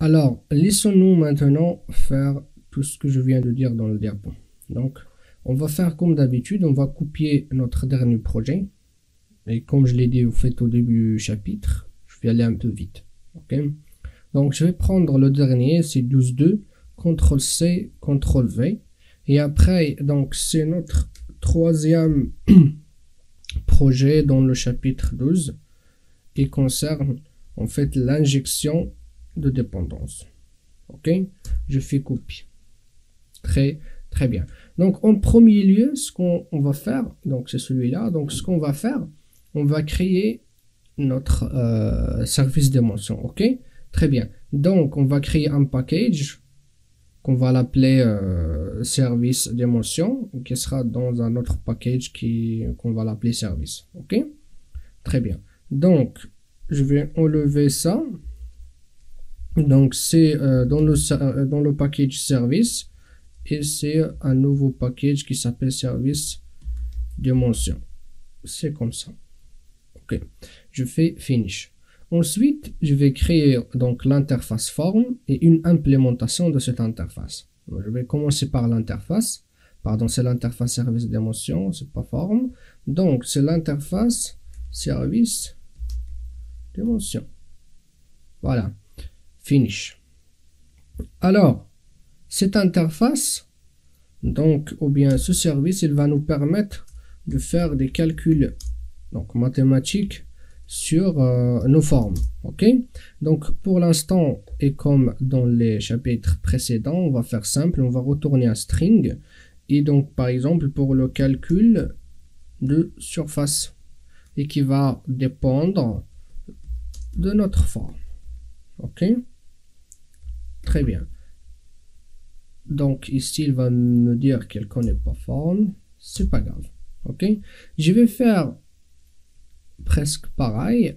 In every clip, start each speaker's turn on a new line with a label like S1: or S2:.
S1: Alors, laissons-nous maintenant faire tout ce que je viens de dire dans le diapo. Donc, on va faire comme d'habitude, on va copier notre dernier projet. Et comme je l'ai dit au début du chapitre, je vais aller un peu vite. Ok. Donc, je vais prendre le dernier, c'est 12.2, CTRL-C, CTRL-V. Et après, donc, c'est notre troisième projet dans le chapitre 12 qui concerne en fait l'injection de dépendance. Ok, je fais copie. Très bien. Donc en premier lieu, ce qu'on va faire, donc c'est celui-là. Donc ce qu'on va faire, on va créer notre service d'émotion. Ok, très bien. Donc on va créer un package qu'on va l'appeler service d'émotion, qui sera dans un autre package qu'on va l'appeler service. Ok, très bien. Donc je vais enlever ça. Donc c'est dans le package service et c'est un nouveau package qui s'appelle service d'émotion. C'est comme ça. Ok, je fais finish. Ensuite, je vais créer donc l'interface form et une implémentation de cette interface. Donc, je vais commencer par l'interface. Pardon, c'est l'interface service d'émotion, c'est pas form. Donc c'est l'interface service d'émotion. Voilà. Finish. Alors, cette interface, donc, ou bien ce service, il va nous permettre de faire des calculs donc mathématiques sur nos formes. Ok, donc pour l'instant, et comme dans les chapitres précédents, on va faire simple, on va retourner un string. Et donc, par exemple, pour le calcul de surface, et qui va dépendre de notre forme. Ok, très bien. Donc ici, il va me dire qu'elle connaît pas forme. C'est pas grave. Ok, je vais faire presque pareil.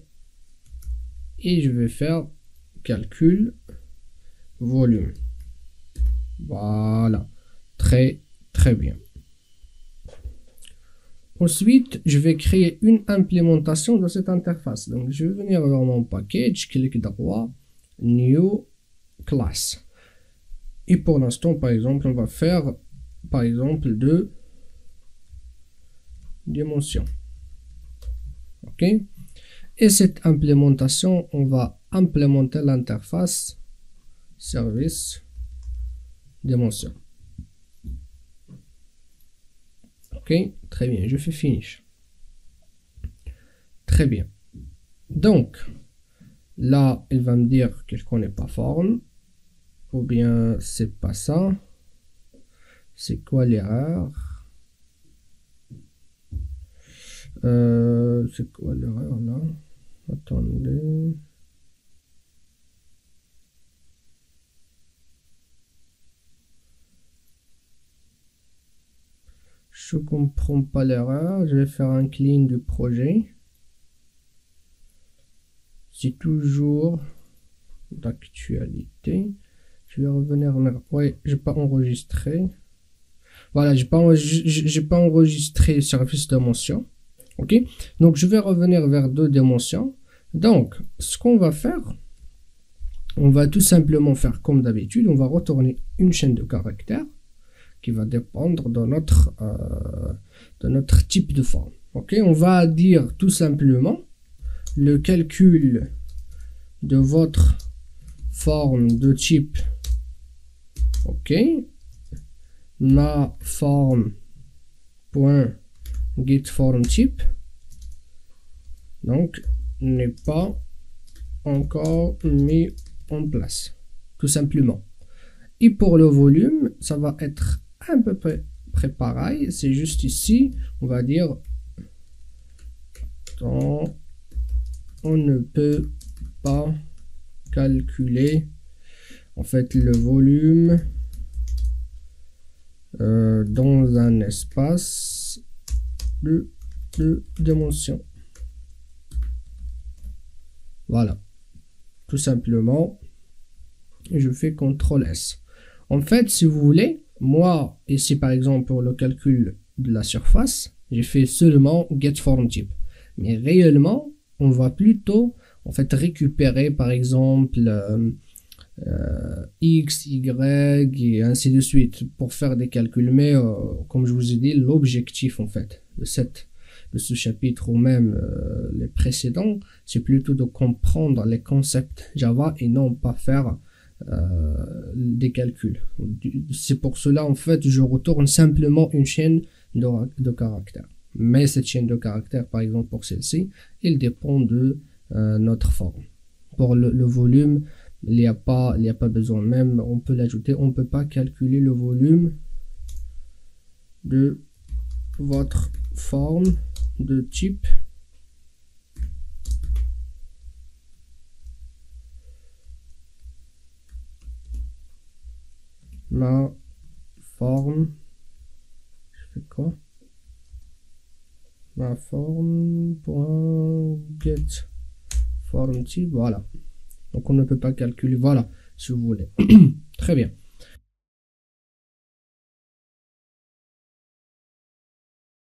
S1: Et je vais faire calcul volume. Voilà. Très bien. Ensuite, je vais créer une implémentation de cette interface. Donc, je vais venir vers mon package, clic droit, new class. Et pour l'instant, par exemple, on va faire, par exemple, deux dimensions. Ok. Et cette implémentation, on va implémenter l'interface service dimension. Ok, très bien, je fais finish. Très bien. Donc, là, il va me dire que je connais pas forme. Ou bien, c'est pas ça. C'est quoi l'erreur? C'est quoi l'erreur là? Attendez. Je comprends pas l'erreur. Je vais faire un clean du projet. C'est toujours d'actualité. Je vais revenir. Ouais, j'ai pas enregistré. Voilà, j'ai pas enregistré service d'émotion. Ok, donc je vais revenir vers deux dimensions. Donc, ce qu'on va faire, on va tout simplement faire comme d'habitude. On va retourner une chaîne de caractères qui va dépendre de notre type de forme. Ok, on va dire tout simplement le calcul de votre forme de type. Ok, ma forme point get form type donc n'est pas encore mis en place, tout simplement. Et pour le volume, ça va être à peu près pareil. C'est juste ici, on va dire on ne peut pas calculer en fait le volume dans un espace de dimension. Voilà, tout simplement. Je fais CTRL S. En fait, si vous voulez, moi ici par exemple pour le calcul de la surface, j'ai fait seulement getFormType. Mais réellement, on va plutôt en fait récupérer par exemple X, Y et ainsi de suite pour faire des calculs. Mais comme je vous ai dit, l'objectif en fait de ce chapitre ou même les précédents, c'est plutôt de comprendre les concepts Java et non pas faire des calculs. C'est pour cela en fait je retourne simplement une chaîne de caractères. Mais cette chaîne de caractères, par exemple pour celle-ci, il dépend de notre forme. Pour le volume, il n'y a pas besoin, même on peut l'ajouter, on ne peut pas calculer le volume de votre forme de type ma forme, je fais quoi, ma forme.get form type, voilà. Donc on ne peut pas calculer, voilà, si vous voulez. Très bien.